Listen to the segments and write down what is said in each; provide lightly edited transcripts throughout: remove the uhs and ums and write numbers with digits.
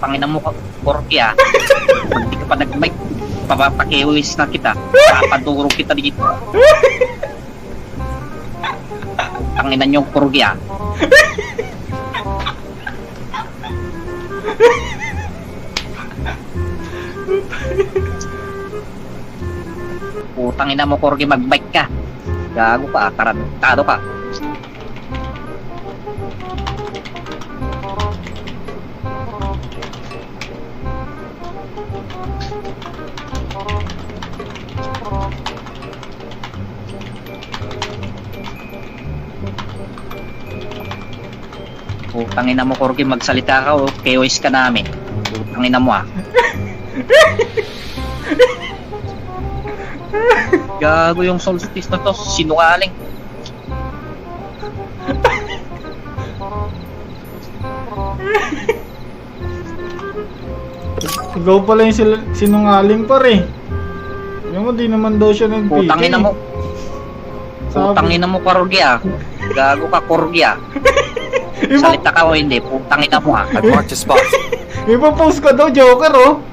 Pangina mo, Corgi ah. Pag di ka pa nag-mic, papakiwis na kita. Papadurog kita dito. Pangina nyo, Corgi ah. Putang ina mo, Corgi, mag-bike ka. Gago ka, tarantado ka. Putang ina mo, Corgi, magsalita ka o KOS ka namin. Putang ina mo ah. Gago yung solstice na to, sinungaling. Ikaw pala yung sinungaling pare. Yung mo, di naman daw siya nag-PK. Putang ina mo. Putang ina mo, Corgi ah. Gago ka, Corgi ah. Salita ka o hindi, putang ina mo ah. I've marked a spot. Ipapost ka daw, Joker oh.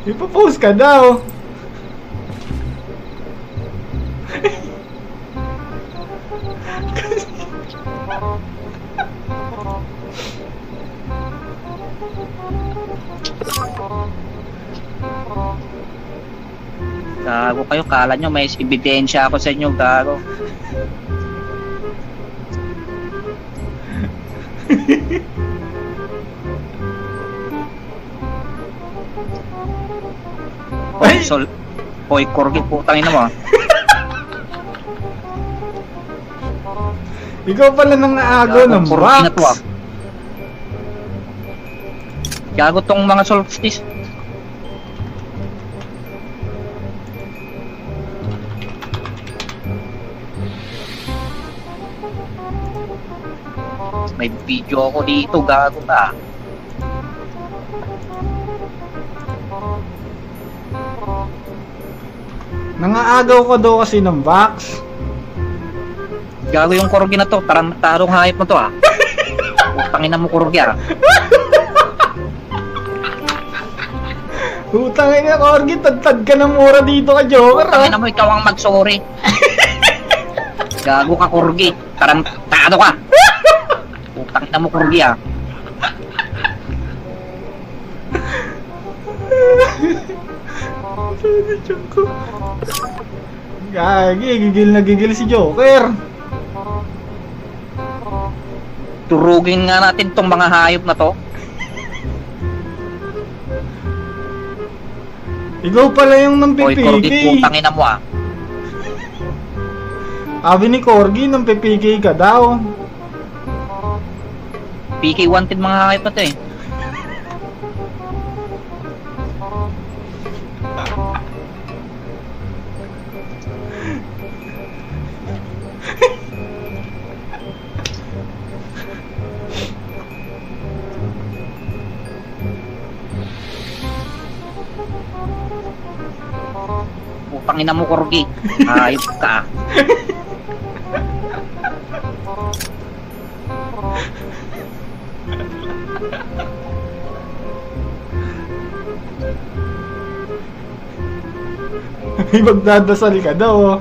Ipapost ka daw. Gago kayo, kala nyo may ebidensya ako sa inyo, gago. Ay! Hoy, Corgi, putang ina mo ah. Ikaw pala nang naagaw ng Corgi na to ah. box. Gago tong mga solstice. May video ako dito, gago ka. Nangaagaw ka daw kasi ng box. Gago yung Corgi na to, tarong hayop mo to ah. Putangin na mo, Corgi ah. Utangin na, Corgi, tagtag ka ng mura dito ka, Joker ah. Putangin na mo, ikaw ang mag-sorry. Gago ka, Corgi. Tarantado ka. Putangin na mo, Corgi ah. Gagi, gigil na gigil si Joker. Turugin nga natin tong mga hayop na to. Ikaw pala yung nang Hoy, Corgi, PPK. putangin na mo ah. Sabi ni Corgi, nang PPK ka daw. PK wanted mga hayop na to eh. Putangin na mo, Corgi. Hayop ka. May magdadasal ka daw oh.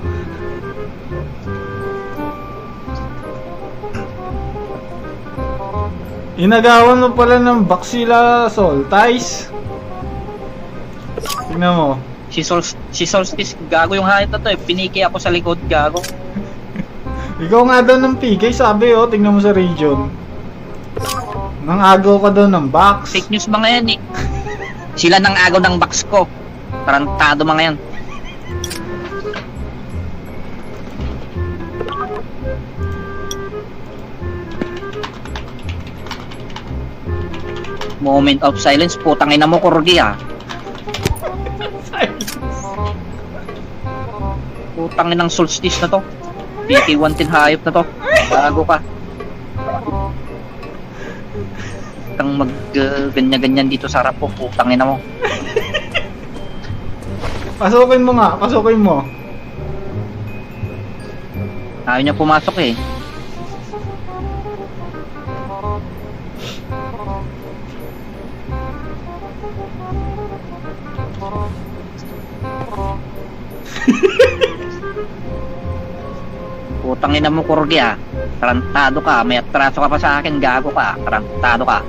Inagawan mo pala ng Baxilla Solstice. Tingnan mo. Si Solstice, gago yung hayop na to eh. Piniki ako sa likod, gago. Ikaw nga daw ng PK, sabi oh, tingnan mo sa region. Nang agaw ka daw ng box. Fake news mga yan eh. Sila nang agaw ng box ko. Tarantado mga yan. Moment of silence, putangin na mo, Corgi ah. Putangin ng solstice na to. PK-110 hayop na to. Bago ka. Kang mag ganyan-ganyan dito sa harap ko, putangin na mo. Pasukin mo nga, pasukin mo. Ayaw niya pumasok eh. Putang ina mo, Corgi ah. Tarantado ka. May atraso ka pa sa akin. Gago ka. Tarantado ka.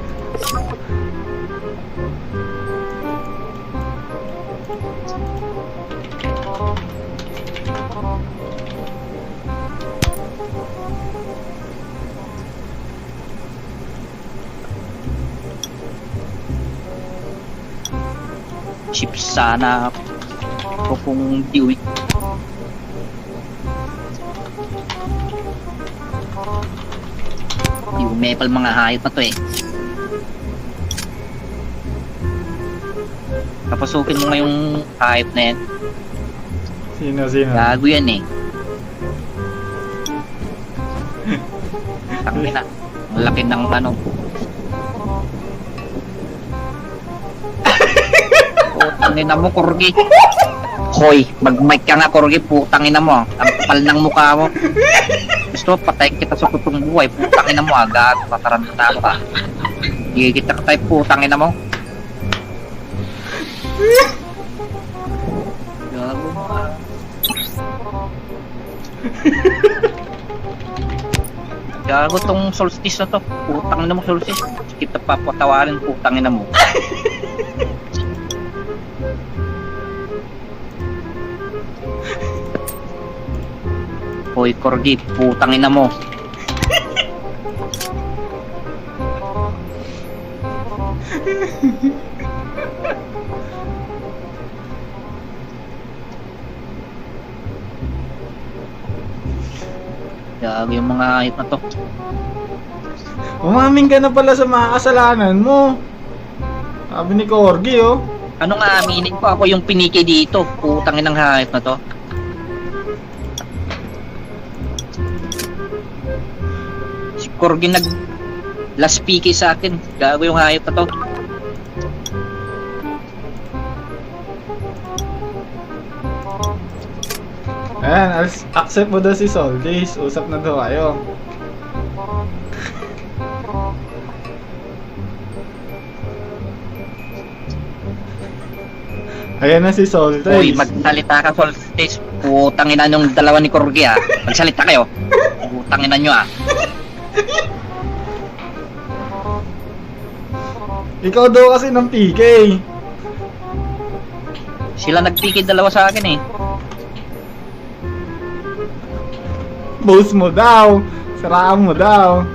Chip sana ako kung diwi. Yung mepal mga hayop na to eh. Papasukin mo nga yung hayop na yan. Sino? Gago yan eh. Tangina. Ang laki ng ano. Putangina mo, Corgi. Hoy, mag-mic ka nga, Corgi. Putangina mo. Ang kapal ng mukha mo. Gusto, patay kita sa tutong buhay. Putangina mo, agad. Patarantado ka. Gigit ka tayo, putangina mo. Gago mo ka. Gago tong solstice na to. Putangina mo, solstice. Kita papatawarin, putangina mo. Hoy, Corgi, putangina mo. Gago yung mga hayop na to. Umamin ka na pala sa mga kasalanan mo. Sabi ni Corgi, oh. Ano nga aminin ko, ako yung piniki dito. Putangin ng hayop na to. Si Corgi nag last piki sa akin. Gago yung hayop na to. Ayan, accept mo daw si Soldis. Usap na daw kayo. Ayan na si Soldis. Uy, magsalita ka, Solstice. Putangin na yung dalawa ni Corgi ah. Magsalita kayo. Putangin na nyo ah. Ikaw daw kasi ng PK. Sila nagpiki dalawa sa akin eh. Boss mo daw. Saraan mo daw.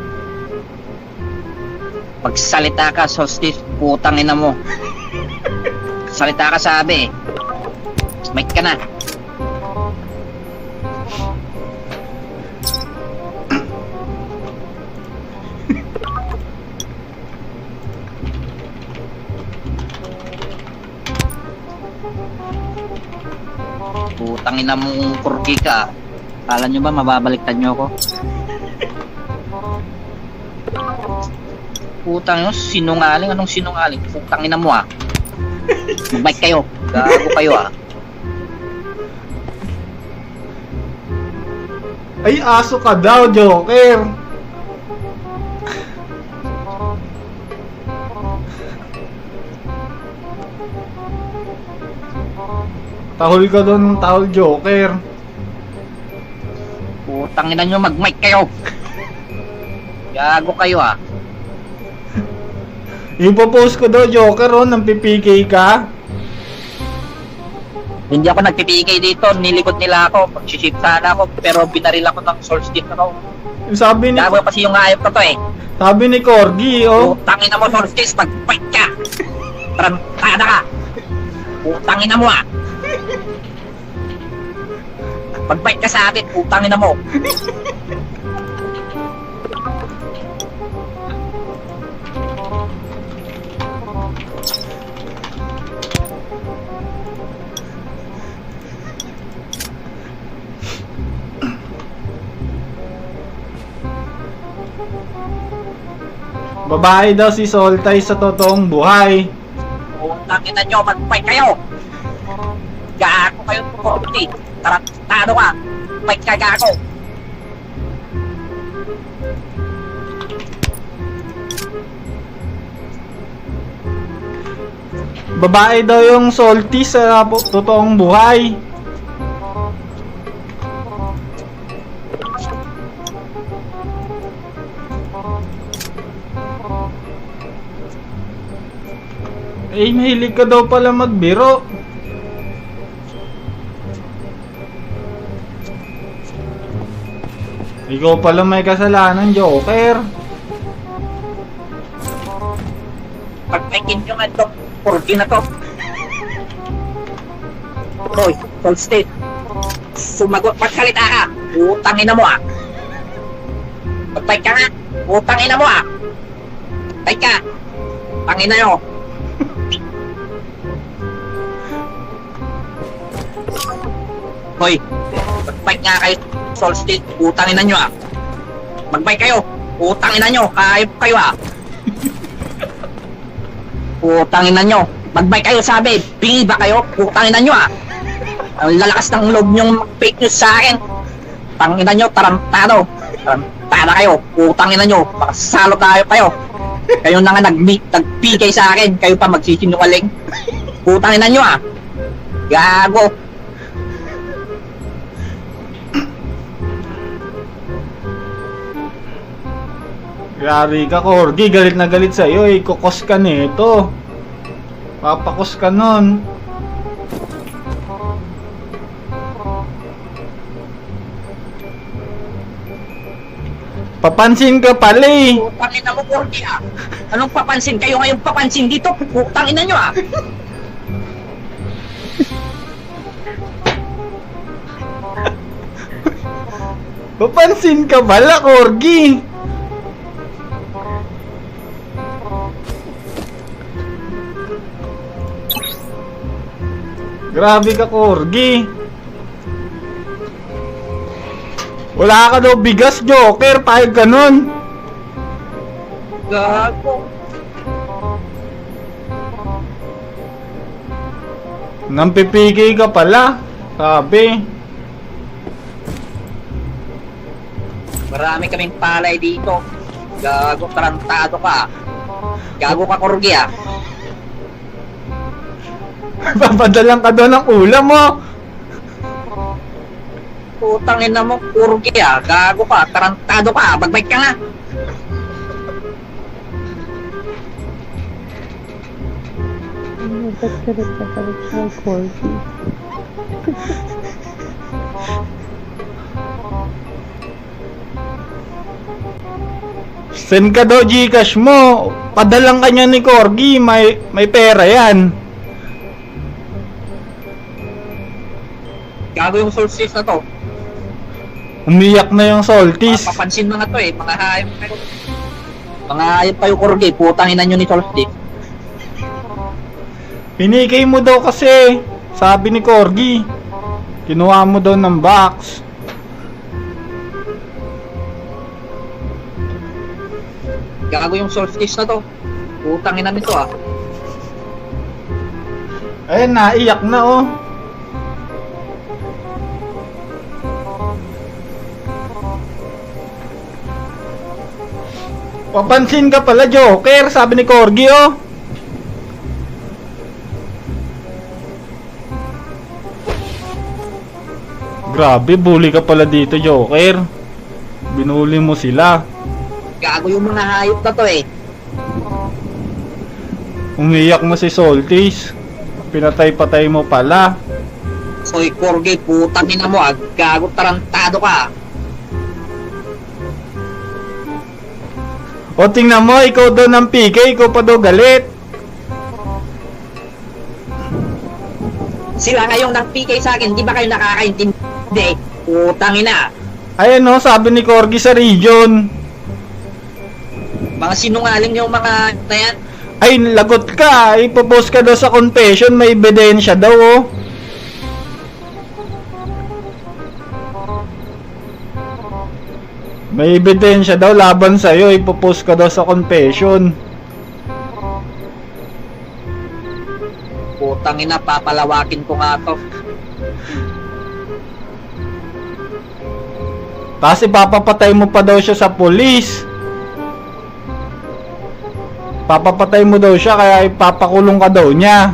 Magsalita ka, Solstice. Putangin na mo. Salita ka, sabi. Mic ka na. Putangin na mong Corgi ka. Kala nyo ba mababaliktad nyo ako? Putang nyo, sinungaling. Anong sinungaling? Putangin na mo ah. Mag-mic kayo. Gago kayo ah. Ay, aso ka daw, Joker. Tahol ka doon ng tahol, Joker. Putangin na nyo, mag-mic kayo. Gago kayo ah. Ipopost ko daw, Joker, oh, nang PPK ka. Hindi ako nagpipigay dito, nilikod nila ako, magsiship sana ako, pero binaril ako ng Solstice ako. Sabi ni Gago kasi yung hayop na to eh. Sabi ni Corgi, oh. Putangin na mo, Solstice, mag-fight ka! Trantada ka! Putangin na mo ah! Mag-fight ka sa atin, putangin na mo! Babae daw si Soltay sa totoong buhay. Putangin na nyo, mag-fight kayo! Gago kayo, puti! Tarantado ka! Fight ka, gago! Babae daw yung salty sa totoong buhay. Eh, mahilig ka daw pala magbiro. Ikaw pala may kasalanan, Joker. Pagpaikin nyo nga ito, corgi na to. Hoy, Soul State. Sumagot, magsalita ka. Utangin na mo ah. Magpay ka nga. Utangin na mo ah. Magpay ka. Tangin na nyo. Hoy, magpay nga kayo, Soul State. Utangin na nyo ah. Magpay kayo. Utangin na nyo. Kahit kayo ah. Utangin na nyo. Mag-bike kayo sabi. Bingi ba kayo? Utangin na nyo ah. Ang lalakas ng loob nyong fake news sa akin. Tangin na nyo, tarantado. Tarantado kayo. Utangin na nyo. Pakasalo tayo kayo. Kayo na nga nag-PK sa akin. Kayo pa magsisinungaling. Utangin na nyo ah. Gago. Yari ka, Corgi. Galit na galit sa'yo. Kukos ka nito. Papakos ka nun. Papansin ka pala eh. Utangin na mo, Corgi ah. Anong papansin? Kayo ngayong papansin dito. Utangin na nyo ah. Papansin ka pala, Corgi. Grabe ka, Corgi. Wala ka daw bigas, Joker. Pahig ka nun. Gago. Nampipigay ka pala. Sabi. Marami kaming palay dito. Gago, tarantado ka. Gago ka, Corgi ah. Papadalang ka daw ng ulam mo. Utangin na mo, Corgi ah. Gago ka, tarantado ka. Magbike ka nga. Ba't galit na galit siya, Corgi? Send ka daw Gcash mo. Padalang ka niya ni Corgi. May pera yan. Gago yung solstice na to. Umiyak na yung salties. Papansin mga to eh, mga hayop kayo. Mga hayop kayo, Corgi. Putangin na nyo ni solstice. Pinikay mo daw kasi. Sabi ni Corgi. Kinuha mo daw ng box. Gago yung solstice na to. Putangin na nito ah. Ayun na, iyak na oh. Papansin ka pala, Joker. Sabi ni Corgi oh. Grabe, bully ka pala dito, Joker. Binuli mo sila. Gago yung mga hayop na to eh. Umiyak mo si Salties. Pinatay-patay mo pala. Soy, Corgi, putangin na mo ah. Gago, tarantado ka. O tingnan mo, ikaw daw ng PK, ikaw pa daw galit. Sila ngayong nag-PK sa akin, di ba kayo nakakaintindi? Putangin na. Ayan o, sabi ni Corgi sa region. Mga sinungaling yung mga na yan. Ay, lagot ka. Ipopost ka daw sa confession, may ebidensya daw oh. May ebidensya daw laban sa'yo, ipopost ka daw sa confession. Putangin na, papalawakin ko nga to. Tapos ipapapatay mo pa daw siya sa polis. Papapatay mo daw siya kaya ipapakulong ka daw niya.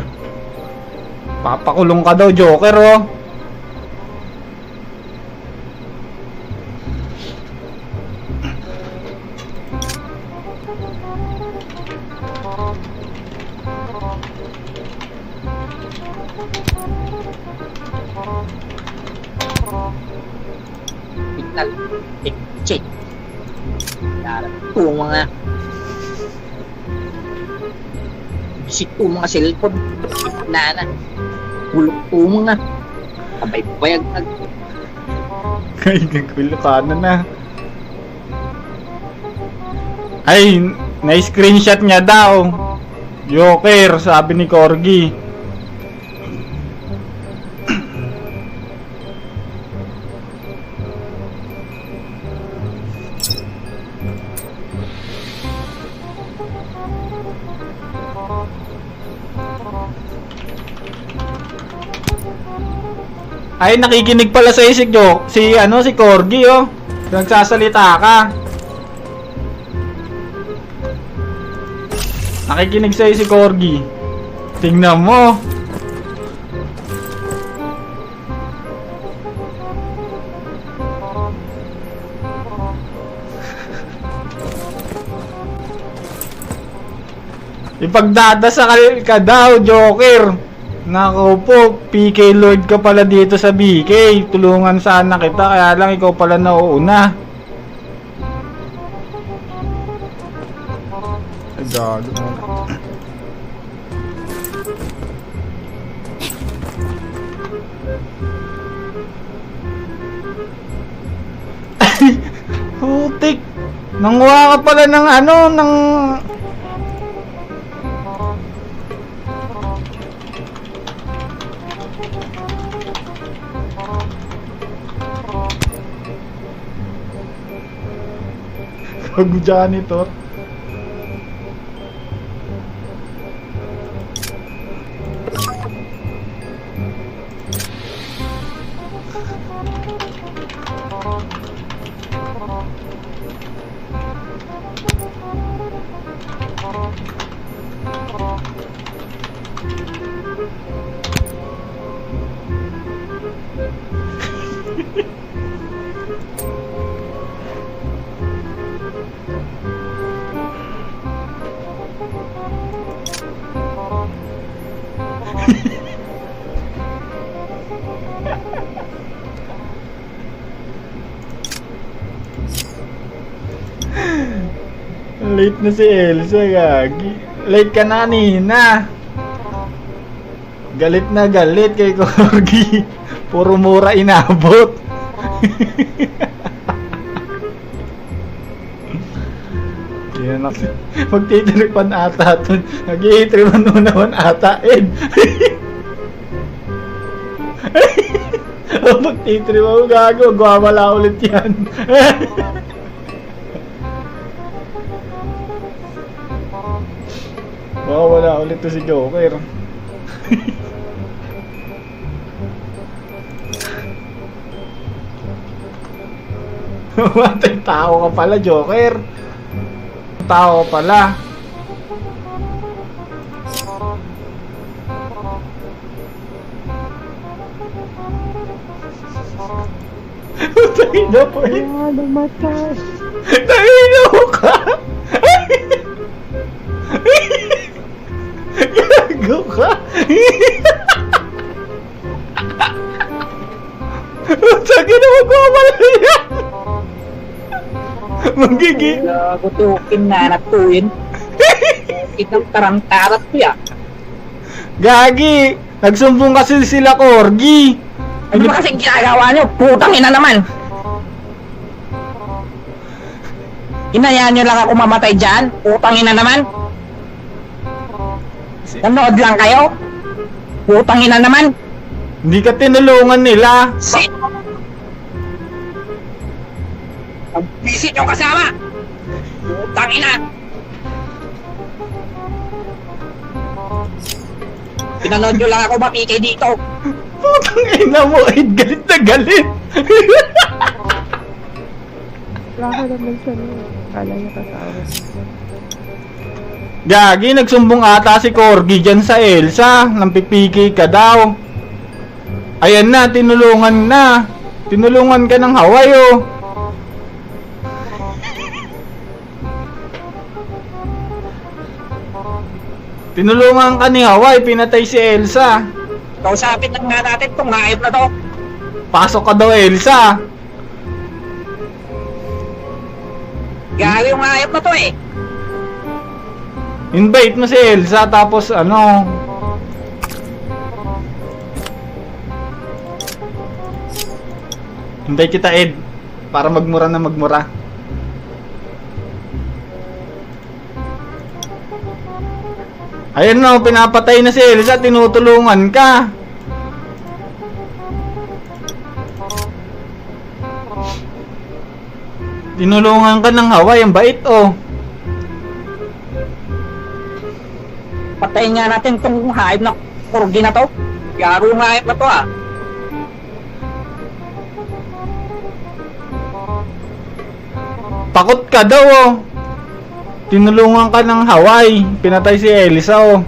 Papakulong ka daw, Joker, oh. Signal. Check. Yan. Ito mga... Bisit po mga cellphone. Na. Bulok po mga... Kabay-bayag na. Ay, nagulo ka na. Ay, na-screenshot niya daw. Joker, sabi ni Corgi. Ay, nakikinig pala sa si si Corgi, oh. Nagsasalita ka. Nakikinig sa si Corgi. Tingnan mo. Ipagdadasal ka daw, Joker. Nako po, PK Lord ka pala dito sa BK. Tulungan sana kita, kaya lang ikaw pala nauuna. Ay, gago. Putik. Nanguha ka pala ng ano, ng... Gago janitor. Late na si Elsa, gagi. Late ka na kanina. Galit na galit kay Corgi. Puro mura inabot. Yan na. Magtitripan ata ito. Nag-iitripan mo naman ata, Ed. Magtitripan mo, gago. Gwawala ulit yan. Baka wala ulit to si Joker. Matay tao ka pala, Joker. Tao ka pala. Tangina po eh. Ah, namatay. Tangina mo ka. Gago ka. Tangina mo ko pala yan. Magiging. Gago to, kinanatuin. Itang tarang-tarat ko ya. Gagi. Nagsumbong kasi sila Corgi. Ano ba kasing ginagawa nyo? Putang ina naman! Inayaan nyo lang ako mamatay dyan? Putang ina naman! Nanood lang kayo? Putang ina naman! Hindi ka tinulungan nila. Shit! Ang bisit yung kasama! Putang ina! Pinanood nyo lang ako mapikay dito! Putang ina mo, Ed. Galit na galit. Wala ka naman siya nun. Kala niya kasama. Gagi, nagsumbong ata si Corgi dyan sa Elsa. Nampipiki ka daw. Ayan na, tinulungan na. Tinulungan ka ng Hawaii, oh. Tinulungan ka ni Hawaii, pinatay si Elsa. Kausapin lang nga natin tong hayop na to. Pasok ka daw, Elsa. Gago yung hayop na to eh. Invite mo si Elsa, tapos ano... Invite kita, Ed. Para magmura na magmura. Ayun no, pinapatay na si Elsa, tinutulungan ka. Tinulungan ka ng Hawaii, ang bait oh. Patayin nga natin tong hayop na corgi na to. Gago yung hayop na to ah. Takot ka daw oh. Tinulungan ka ng Hawaii, pinatay si Elsa oh.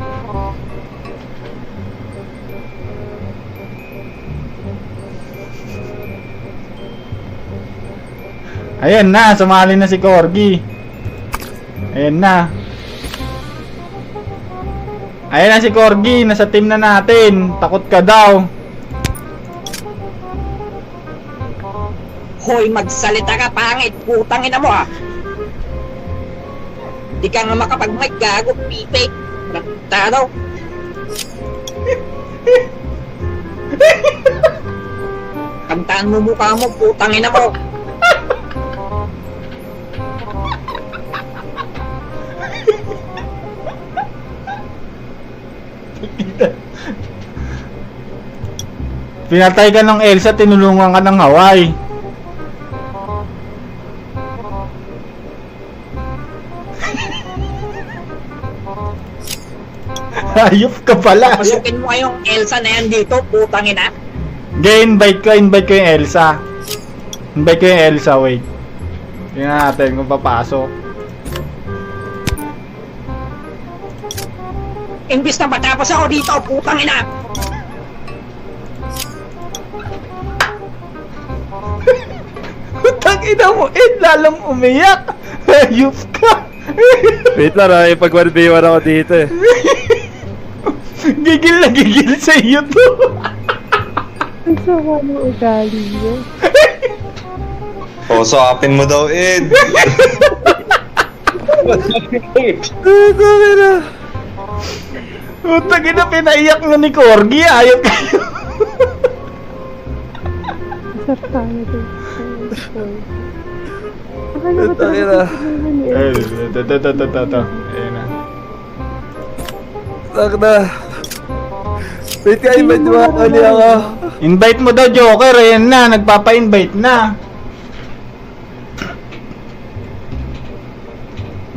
Ayan na, sumali na si Corgi. Ayan na. Ayan na si Corgi, nasa team na natin. Takot ka daw. Hoy, magsalita ka pangit. Putang ina mo ah. Di ka nga makapag-mic, gago, pipe. Tado. Kantaan mo mukha mo, putang ina mo. Pinatay ka ng Elsa, tinulungan ka ng Hawaii. Ayop ka pala. Pasukin mo kayong Elsa na yan dito, putang ina. Invite ko yung Elsa. Invite ko yung Elsa, wait. Tingnan natin kung papasok. Imbis na matapos ako dito, putang ina. Putang ina mo, Ed, lalong umiyak. Ayop ka. Wait lang ah, ipag-1v1 ako dito eh. Gigil na gigil sa iyo to. Ang sama mo ugali niya. O, swapin mo daw, Ed. Putang ina, pinaiyak mo ni Corgi. Ayop kayo. Isar tayo din. Akala ko Putang ina. Ito. Ayan na. Sak na. Wait ka, invite mo ako ako. Invite mo daw, Joker. Ayan na, nagpapa-invite na.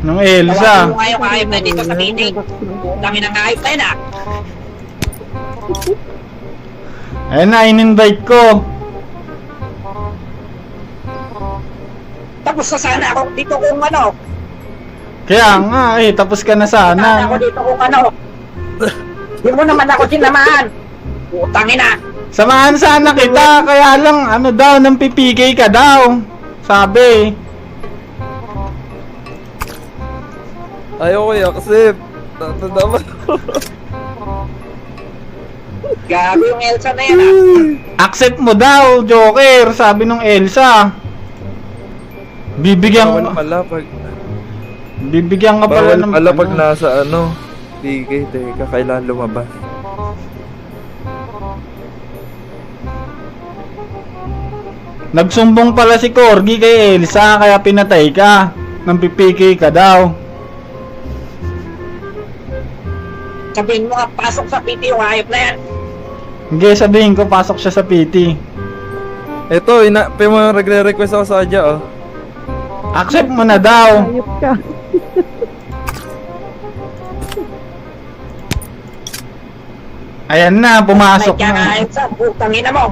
Nung Elsa. Tawagin mo kayong hayop na dito sa meeting. Putang ina ng hayop na yun ah. Ayan na, in-invite ko. Tapos na sana ako dito kung ano. Kaya nga, tapos ka na Sana ako sana. dito kung ano. Di mo naman ako sinamahan. Putang ina. Samahan sana kita, kaya lang, ano daw, nang pipigay ka daw. Sabi. Ayoko i-accept. Tatanda mo. Gago yung Elsa na yan ah. Accept mo daw, Joker, sabi nung Elsa. Bawal pala pag... Bibigyan ka pala Bawal ng pala pag ano. nasa ano. Sige, teka, kailangan lumabas. Nagsumbong pala si Corgi kay Elsa, kaya pinatay ka. Nang pipiki ka daw. Sabihin mo nga, pasok sa PT yung hayop na yan. Hindi, sabihin ko, pasok siya sa PT. Ito, nagre-request ako sa Adya oh. Accept mo na daw. Ayop ka. Ayan na, pumasok May kaya na. hayop sa putang ina mo.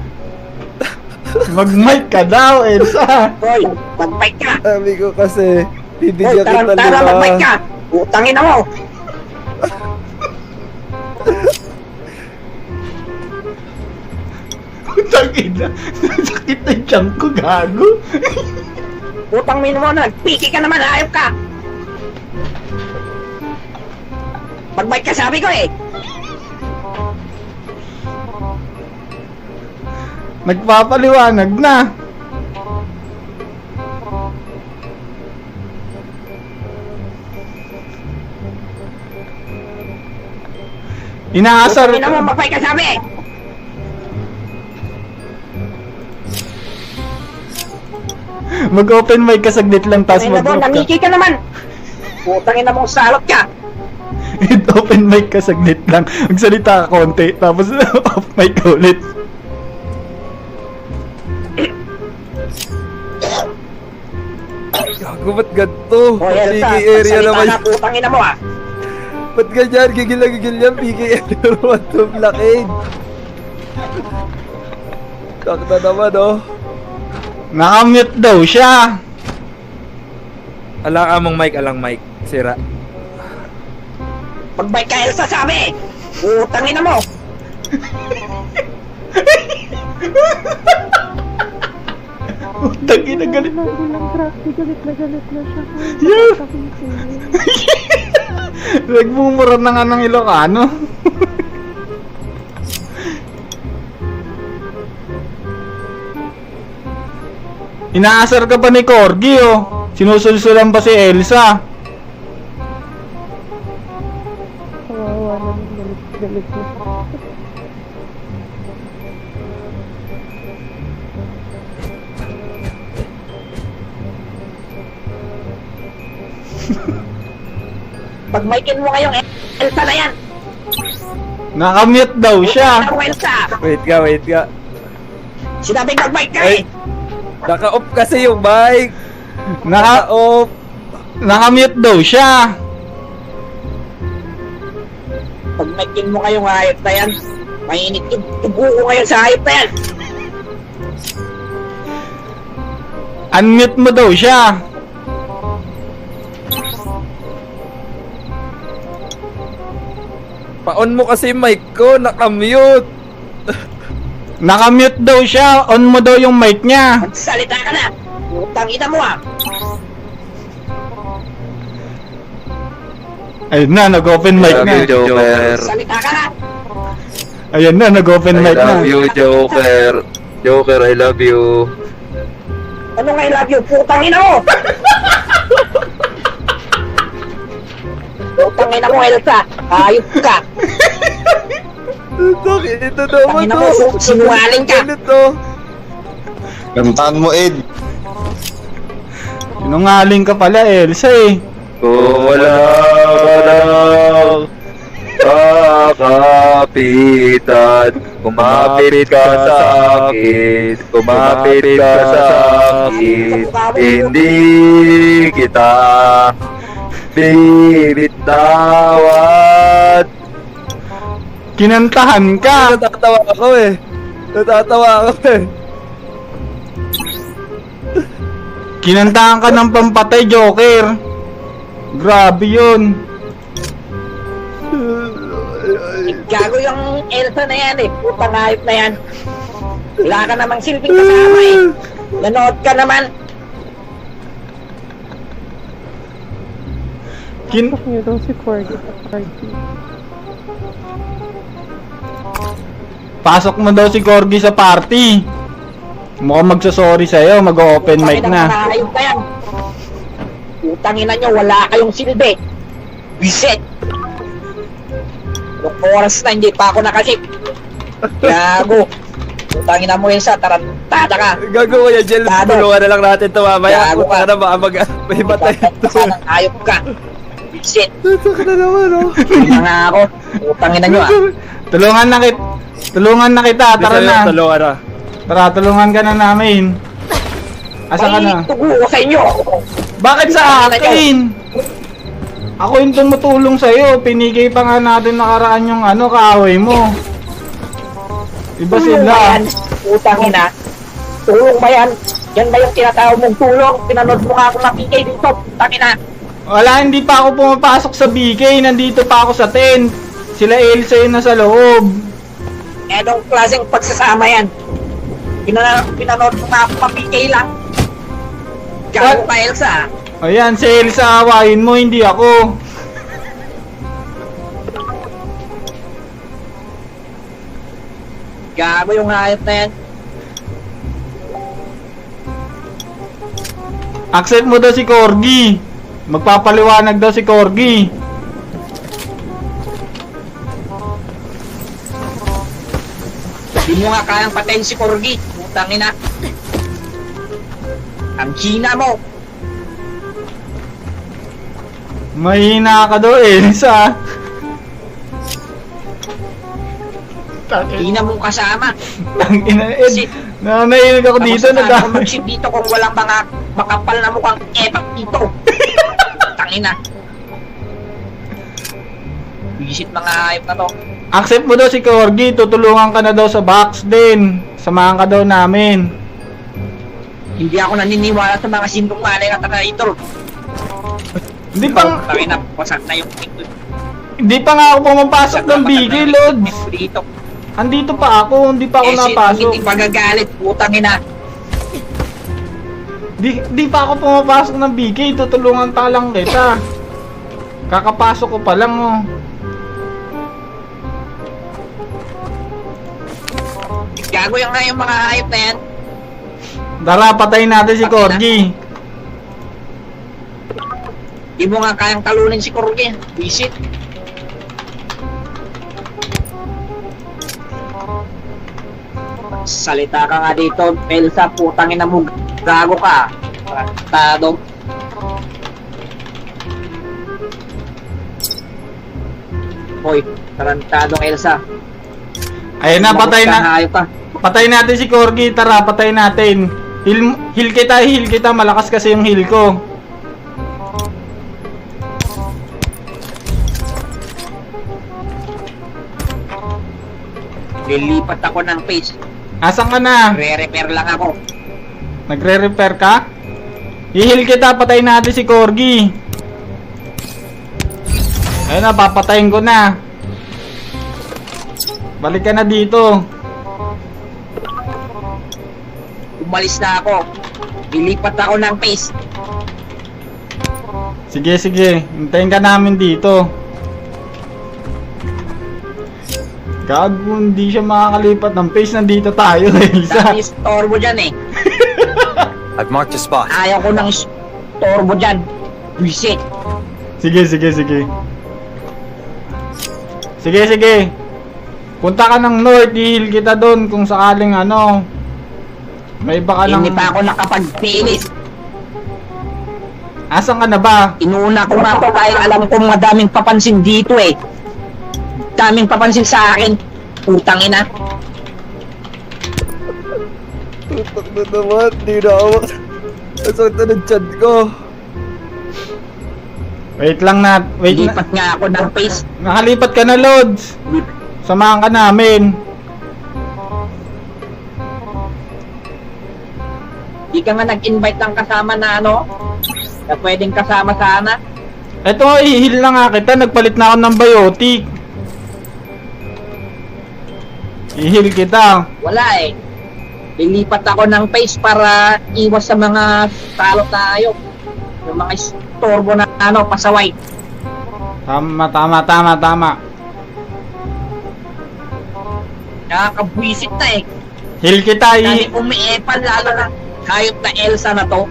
Mag-mic ka daw, Elsa. Hoy, mag-mic ka. Sabi ko kasi, Hoy, bibigyan kita tarantara, mag-mic lima. ka. Putang ina mo. Tangina. Sakit na yung tiyan ko, gago. Putang min mo na, nagpiki ka naman, hayop ka! Mag-bike ka sabi ko eh! Nagpapaliwanag na. Inaasar. Putang ina mo, mag-bike ka sabi! Mag-open mic ka saglit lang, tapos Putang ina mo, mag-off ka. namiki ka naman! Putang ina mo, salot ka! Open mic ka saglit lang. Magsalita ka konti, tapos off mic ka ulit. Gago, ba't ganito? O, Elsa, PK area magsalita naman. na, putang ina mo ah! Ba't ganyan? Gigil na gigil yan. PK area naman to blockade. Takta naman, oh. Nakamute daw siya. Alang mic. Sira. Mag-bike ka, Elsa, sabi! Putang ina mo! Tangina, galit. Bilang grabe, galit na siya. Yeah. Kapisi. Nagmumura na nga ng Ilocano. Inaasar ka pa ni Corgi, oh. Sinusulsulan pa si Elsa. Kawawa naman, galit na. Pag-mikin mo ngayong Elsa na yan! Nakamute daw siya. Putang ina mo, Elsa! Wait ka. Sinabing mag-bike ka Ay. eh! Naka-off kasi yung mic. Naka-off. Nakamute daw siya. Pag-mikin mo ngayong hayop na yan, mainit yung tubo ko ngayon sa hayop na yan! Unmute mo daw siya. Pa-on mo kasi yung mic ko. Naka-mute. Nakamute daw siya. On mo daw yung mic niya. Magsalita ka na! Putang ina mo ah! Ayun na, nag-open mic na. Joker. Magsalita ka na! Ayun na, nag-open I mic na. love you, Joker. Joker, I love you. Anong I love you? Putang ina mo! Putang ina mo, Elsa! Hayop ka! Ito naman Tangina to. mo, sinungaling ka! Ito. Kantahan mo, Ed. Sinungaling ka pala, Elsa eh. Kung wala ka lang kakapitan, kumapit ka sa akin, kumapit ka sa akin, hindi kita bibitawan. Kinantahan ka. Natatawa ako eh. Kinantahan ka ng pampatay, Joker. Grabe yun. Gago yung Elsa na yan eh! Putang hayop na yan! Wala ka namang silbing kasama eh! Nanood ka naman! Pasok niyo daw si Corgi sa party. Pasok mo daw si Corgi sa party. Mukhang magsasorry sa'yo, mag-open mic Putang ina, na. mga hayop na yan! Putang ina nyo, wala kayong silbi! Bisit! Nung oras na hindi pa ako nakasip! Gago! Putang ina mo Elsa, tarantada ka! Gagawa yan, Jel. Dado. Tulungan na lang natin ito mamaya. Gago ka. Puta na baka may matay ito. Sana hayop ka! Bisit! Ito ka na naman, oh. Ina nga ako! Putang ina nyo ah! Tulungan na kita, tara na. Tulungan na. Tara, tulungan ka na namin. Asa ka na? May tugo ko sa inyo! Bakit sa akin? Ako yung tumutulong sa'yo. Pinigay pa nga natin nakaraan yung kaaway mo. Iba Tulong ba sila. yan? Putang ina! Tulong ba yan? Yan ba yung tinatawag mong tulong? Pinanood mo nga ako na PK dito! Putang ina! Wala, hindi pa ako pumapasok sa BK. Nandito pa ako sa tent. Sila Elsa yung nasa loob. Anong klaseng pagsasama yan? Pinanood mo nga ako pa-PK lang. Gago ka, Elsa. Ayan, si Elsa, awayin mo, hindi ako. Gago yung hayop na yan. Accept mo daw si Corgi. Magpapaliwanag daw si Corgi. Di mo nga kayang patayin si Corgi. Putang ina. Ang China mo. Mahina ka daw, Elsa. China mong kasama. Tangina, Shit. nanahimik ako dito. Tapos mag-ship dito kung walang mga makapal na mukhang epak dito. Tangina. Visit mga hayop na to. Accept mo daw si Corgi, tutulungan ka na daw sa box din. Samahan ka daw namin. Hindi ako naniniwala sa mga sindong malay at traitor. Hindi pa, Tangina, wasak na yung hindi pa nga ako pumapasok ng BK, Lods. dito. Andito pa ako, hindi pa ako napasok. Hindi pagagalit, putang ina. Di pa ako pumapasok ng BK, tutulungan pa lang kita. Kakapasok ko pa lang, oh. Gago yung nga yung mga hayop na yan. Tara, patayin natin si Corgi. Di mo nga kayang talunin si Corgi. Visit. Salita ka nga dito, Elsa, putang ina mo, gago ka. Tado. Hoy, tarantadong Elsa. Ayun na, patay na. Hayop ka. Patay natin si Corgi, tara, patay natin. Heal kita, malakas kasi yung heal ko. Lilipat ako ng page. Asan ka na? Re-repair lang ako. Nagre-repair ka? I-heal kita, patay natin si Corgi. Ayun na, papatayin ko na. Balik ka na dito. Umalis na ako. Lilipat ako ng page. Sige, hintayin ka namin dito. Gago, hindi siya makakalipat ng pace. Nandito tayo, Elsa. Dami storbo dyan eh. I've marked a spot. Ayaw ko ng storbo dyan. Buisit. Sige. Punta ka ng north, i-heal kita doon kung sakaling ano. May iba ka ng... Hindi pa ako nakapagpilis. Asan ka na ba? Inuuna ko nga to dahil alam kong madaming papansin dito eh. Daming papansin sa akin. Putang ina. Tutok na naman, di na ako. Asok na ng chan ko. Wait na. Lipat nga ako ng face. Nakalipat ka na, Lods. Samahan ka namin. Di ka nga nag-invite ng kasama na ano. Na pwedeng kasama sana. Eto, i-heal na nga kita. Nagpalit na ako ng biotic. I-heal kita. Wala eh. Lilipat ako ng face para iwas sa mga talo tayo. Yung mga storbo na ano, pasaway. Tama. Nakakabwisit na eh. Heal kita, Dami umiepal lalo na hayop na Elsa na to.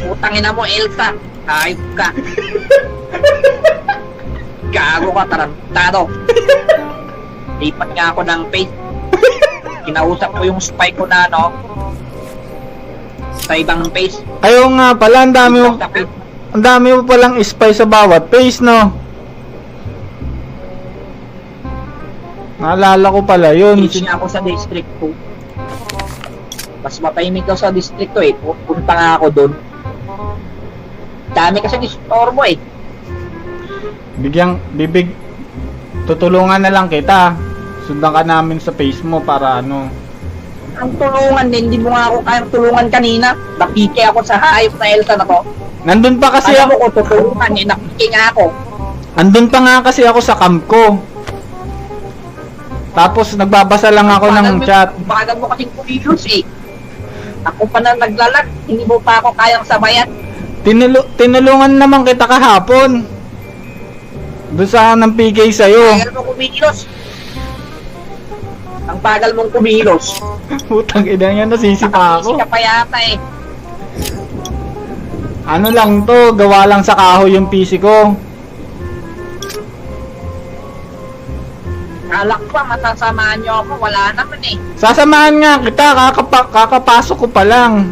Putangin na mo Elsa. Hayop ka. Gago ka, tarantado. Lipat nga ako ng face. Kinausap ko yung spy ko na ano. Sa ibang face. Ayaw nga pala, ang dami mo. Sa face. Ang dami mo palang spy sa bawat face, no? Naalala ko pala yun. Teach nga ako sa district 2. Mas matahimik daw sa district 2 eh. Punta nga ako doon. Dami kasi distorbo eh. Tutulungan na lang kita. Sundan ka namin sa face mo para ano. Ang tulungan din, hindi mo nga ako kayang tulungan kanina. Napike ako sa hayop na Elsa na to. Nandun pa kasi Alam ako. mo ko tutulungan eh, napike nga ako. Andun pa nga kasi ako sa camp ko. Tapos nagbabasa lang ako ng chat. Bagal mo kasing kumilos eh. Ako pa na naglalag, hindi mo pa ako kayang sabayan. Tinulungan naman kita kahapon. Doon sa ng PK sa'yo. Bagal mo kumilos. Ang bagal mong kumilos. Putang ina niya, nasisipa Nakakisi ako. ka pa yata eh. Ano lang to, gawa lang sa kahoy yung PC ko. Kala ko pa matasamaan niyo ako, wala naman eh. Sasamahan nga kita, kakapasok ko pa lang.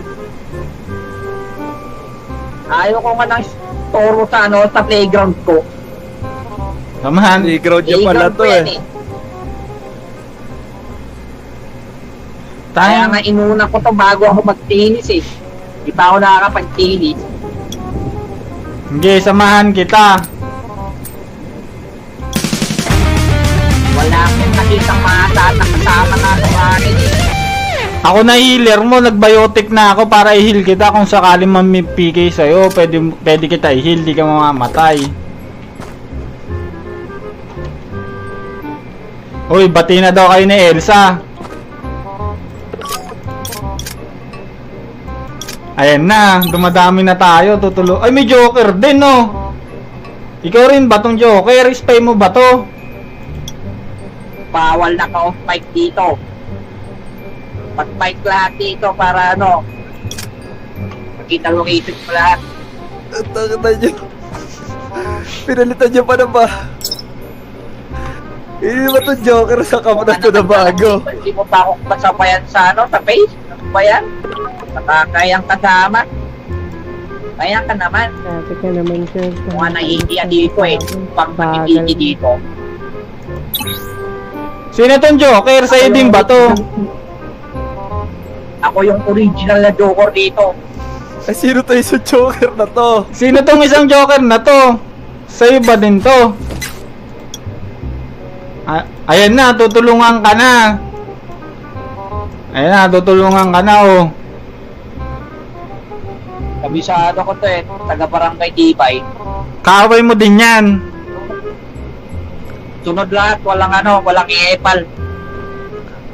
Ayaw ko nga ng toro sa ano, sa playground ko. Samahan. Playground niya pala Playground to ko yan eh. Kaya Tayo. nga inuna ko to bago ako magtinis eh. Di pa ako nakakapagtinis. Sige, samahan kita. Wala akong nakitang mata at nakasama na sa akin eh. Ako na healer mo, nagbiotic na ako para i-heal kita kung sakaling mamipigay sa'yo. Pwede kita i-heal, di ka mamamatay. Uy, bati na daw kayo ni Elsa. Ayan na, dumadami na tayo, Ay, may Joker din, no? Ikaw rin ba tong Joker? Spy mo ba to? Bawal na ka off-mic dito. Pag-mic lahat dito para ano, makita location mo lahat. Ang tanga na niyo. Pinalitan niyo pa na ba? Hindi ba itong Joker sa kamunan ko na bago? Hindi mo pa ako masabayan sa ano, sa face? Ano ba yan? Nakakayang kasama. Kaya ka naman. Sabi ka naman siya. Kung nga naiindihan dito eh. Pag nakikindi dito. Sino tong Joker? Sa'yo din ba to? Ako yung original na Joker dito. Ay, sino to yung Joker na to? Sino tong isang Joker na to? Sa'yo ba din to? Ayan na, tutulungan ka na. Ayan na, tutulungan ka na, oh. Kabisado ko to eh. Taga-barangay Tibay. Kaaway mo din yan. Sunod lahat. Walang ano, walang epal.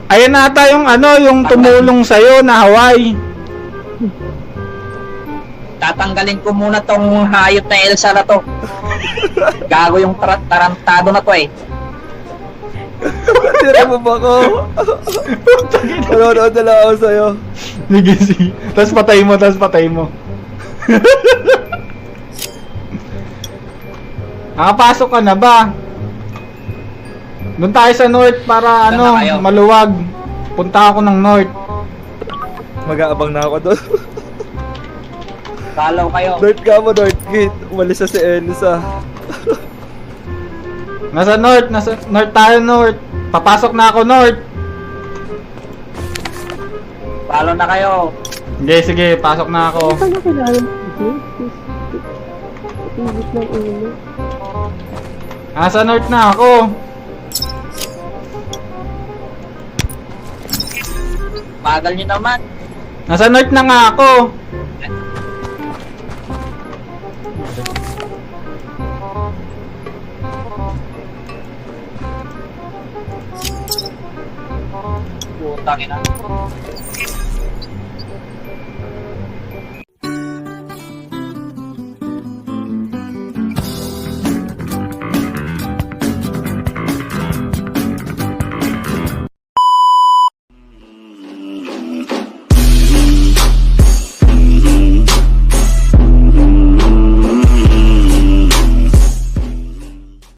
Ayan ata yung ano, yung tumulong sa'yo na Hawaii. Tatanggalin ko muna tong hayop na Elsa na to. Gago yung tarantado na to eh. Tira mo ba ko? Manonood na lang ako sa'yo. Sige, sige. Tapos patay mo. Nakapasok ka na ba? Doon tayo sa north para Saan ano, na kayo? maluwag. Punta ako ng north. Mag-aabang na ako doon. Follow kayo. North ka mo, North Gate. Umalis na si Elsa. Nasa north tayo, north. Papasok na ako north. Follow na kayo. Sige, pasok na ako. Paano kilala mo ito? Tingit ng ulo. Nasa north na ako. Bagal nyo naman. Nasa north na nga ako. Putang ina.